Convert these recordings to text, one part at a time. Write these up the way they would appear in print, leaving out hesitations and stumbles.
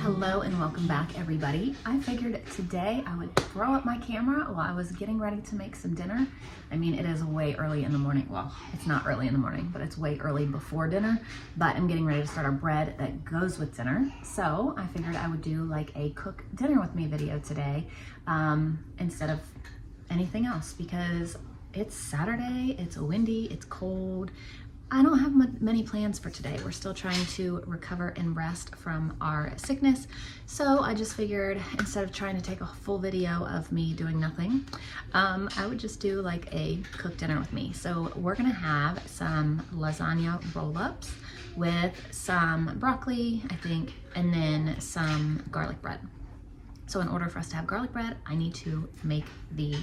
Hello and welcome back, everybody. I figured today I would throw up my camera while I was getting ready to make some dinner. I mean, it is way early in the morning. Well, it's not early in the morning, but it's way early before dinner. But I'm getting ready to start our bread that goes with dinner. So I figured I would do like a cook dinner with me video today instead of anything else, because it's Saturday, it's windy, it's cold. I don't have many plans for today. We're still trying to recover and rest from our sickness. So I just figured instead of trying to take a full video of me doing nothing, I would just do like a cook dinner with me. So we're gonna have some lasagna roll-ups with some broccoli, I think, and then some garlic bread. So in order for us to have garlic bread, I need to make the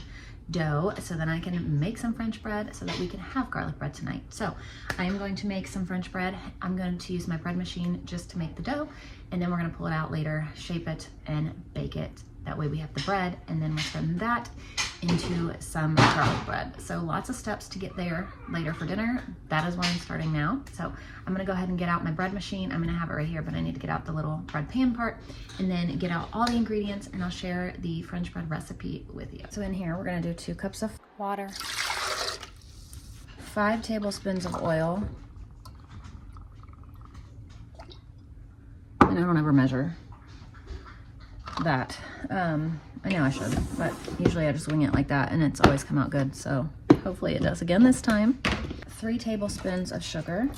dough so then I can make some French bread so that we can have garlic bread tonight. So I am going to make some French bread. I'm going to use my bread machine just to make the dough, and then we're going to pull it out later, shape it, and bake it. That way we have the bread, and then we'll turn that into some garlic bread. So lots of steps to get there later for dinner. That is why I'm starting now. So I'm gonna go ahead and get out my bread machine. I'm gonna have it right here, but I need to get out the little bread pan part and then get out all the ingredients, and I'll share the French bread recipe with you. So in here, we're gonna do 2 cups of water, 5 tablespoons of oil, and I don't ever measure that. I know I should, but usually I just wing it like that and it's always come out good, so hopefully it does again this time. 3 tablespoons of sugar.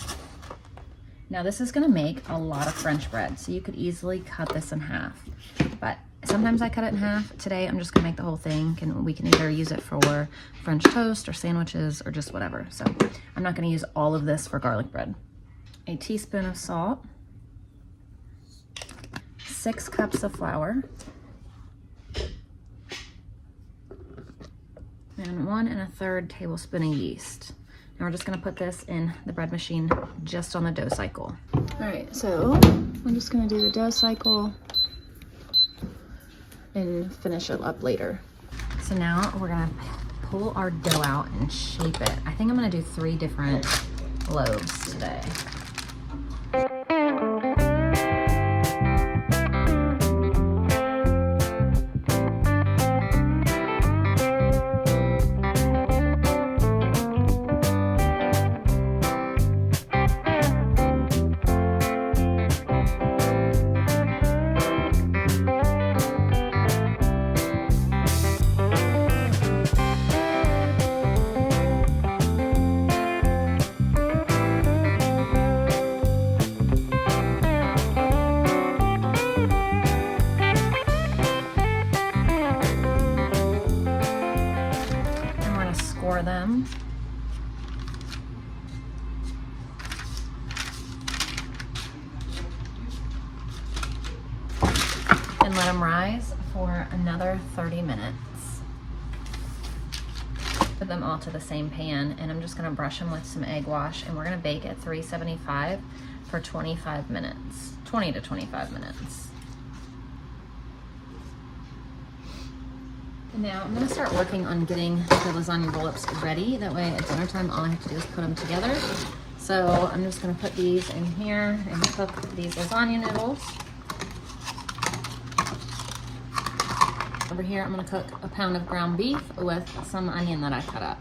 Now this is gonna make a lot of French bread, so you could easily cut this in half, but sometimes I cut it in half. Today I'm just gonna make the whole thing, and we can either use it for French toast or sandwiches or just whatever. So I'm not gonna use all of this for garlic bread. A teaspoon of salt, 6 cups of flour, and 1 1/3 tablespoon of yeast. Now we're just gonna put this in the bread machine just on the dough cycle. All right, so I'm just gonna do the dough cycle and finish it up later. So now we're gonna pull our dough out and shape it. I think I'm gonna do 3 different loaves today. Them and let them rise for another 30 minutes. Put them all to the same pan, and I'm just going to brush them with some egg wash, and we're going to bake at 375 for 25 minutes, 20 to 25 minutes. Now I'm going to start working on getting the lasagna roll-ups ready. That way at dinner time, all I have to do is put them together. So I'm just going to put these in here and cook these lasagna noodles. Over here, I'm going to cook a pound of ground beef with some onion that I cut up.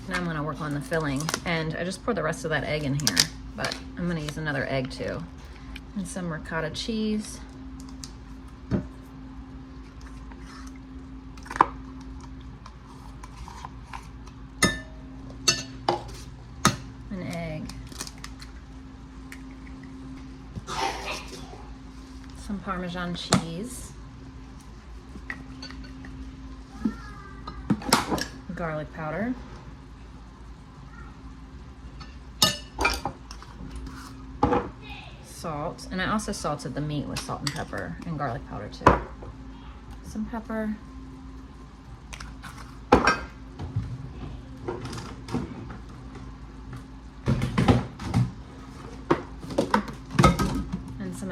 Now I'm going to work on the filling, and I just poured the rest of that egg in here, but I'm going to use another egg too, and some ricotta cheese, an egg, some Parmesan cheese, garlic powder, salt, and I also salted the meat with salt and pepper and garlic powder too. Some pepper,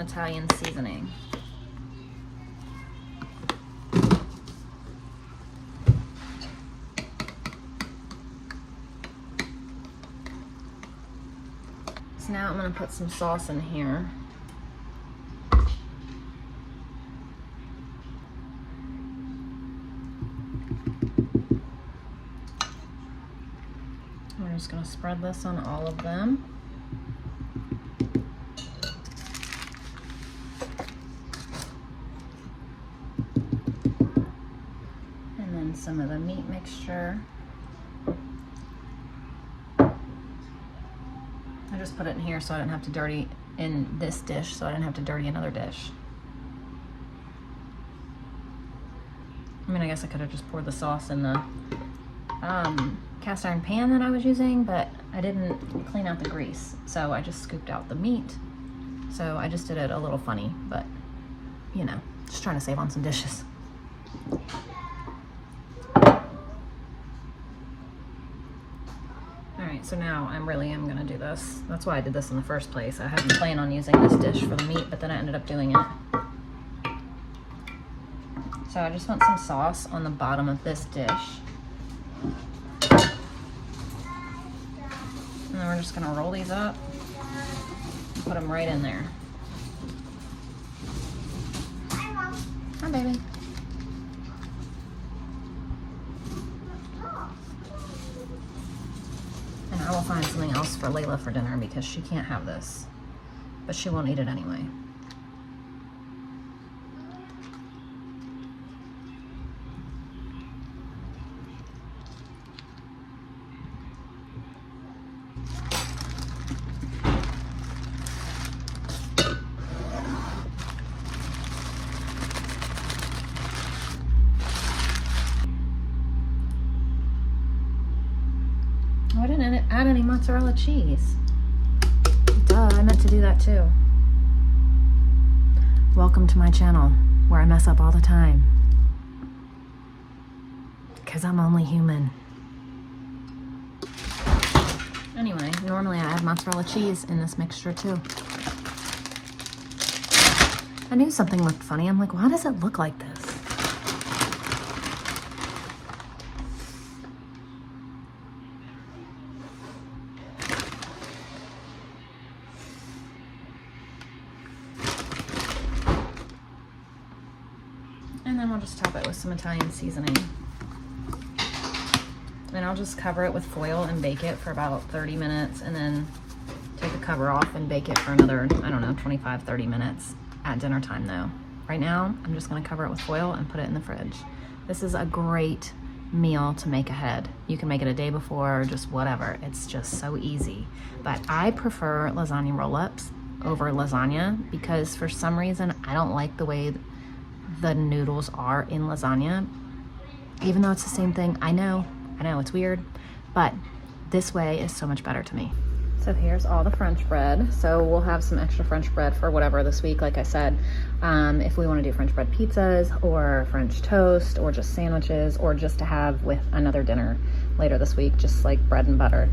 Italian seasoning. So now I'm gonna put some sauce in here. We're just gonna spread this on all of them. And then some of the meat mixture. I just put it in here so I didn't have to dirty in this dish, so I didn't have to dirty another dish. I mean, I guess I could have just poured the sauce in the cast iron pan that I was using, but I didn't clean out the grease, so I just scooped out the meat. So I just did it a little funny, but you know, just trying to save on some dishes. Alright, so now I really am gonna do this. That's why I did this in the first place. I hadn't planned on using this dish for the meat, but then I ended up doing it. So I just want some sauce on the bottom of this dish. And then we're just gonna roll these up and put them right in there. Hi, Mom. Hi, baby. And I will find something else for Layla for dinner because she can't have this, but she won't eat it anyway. I didn't add any mozzarella cheese. Duh, I meant to do that too. Welcome to my channel, where I mess up all the time. Because I'm only human. Anyway, normally I add mozzarella cheese in this mixture too. I knew something looked funny. I'm like, why does it look like this? And then we'll just top it with some Italian seasoning. And I'll just cover it with foil and bake it for about 30 minutes and then take the cover off and bake it for another, I don't know, 25, 30 minutes at dinner time though. Right now, I'm just gonna cover it with foil and put it in the fridge. This is a great meal to make ahead. You can make it a day before or just whatever. It's just so easy. But I prefer lasagna roll-ups over lasagna because for some reason, I don't like the way the noodles are in lasagna. Even though it's the same thing, I know it's weird, but this way is so much better to me. So here's all the French bread. So we'll have some extra French bread for whatever this week, like I said. If we want to do French bread pizzas or French toast or just sandwiches or just to have with another dinner later this week, just like bread and butter.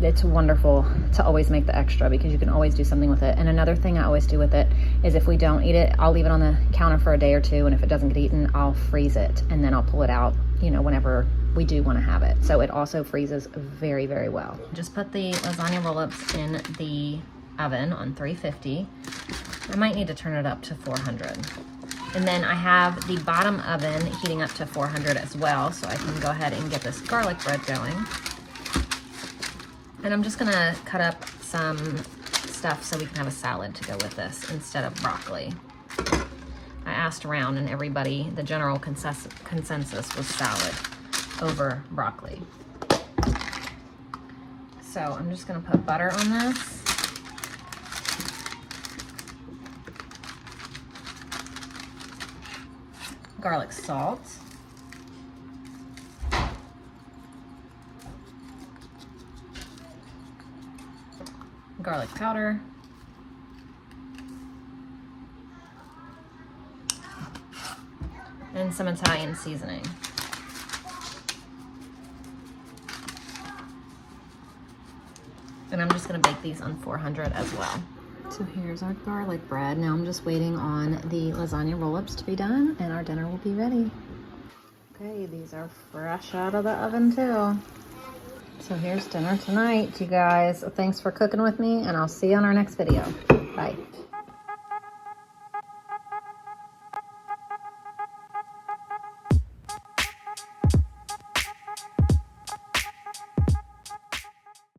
It's wonderful to always make the extra because you can always do something with it. And another thing I always do with it is if we don't eat it, I'll leave it on the counter for a day or two, and if it doesn't get eaten, I'll freeze it and then I'll pull it out, you know, whenever we do want to have it. So it also freezes very, very well. Just put the lasagna roll-ups in the oven on 350. I might need to turn it up to 400. And then I have the bottom oven heating up to 400 as well, so I can go ahead and get this garlic bread going. And I'm just gonna cut up some stuff so we can have a salad to go with this instead of broccoli. I asked around and everybody, the general consensus was salad over broccoli. So I'm just gonna put butter on this. Garlic salt. Garlic powder. And some Italian seasoning. And I'm just gonna bake these on 400 as well. So here's our garlic bread. Now I'm just waiting on the lasagna roll-ups to be done and our dinner will be ready. Okay, these are fresh out of the oven too. So here's dinner tonight, you guys. Thanks for cooking with me and I'll see you on our next video. Bye.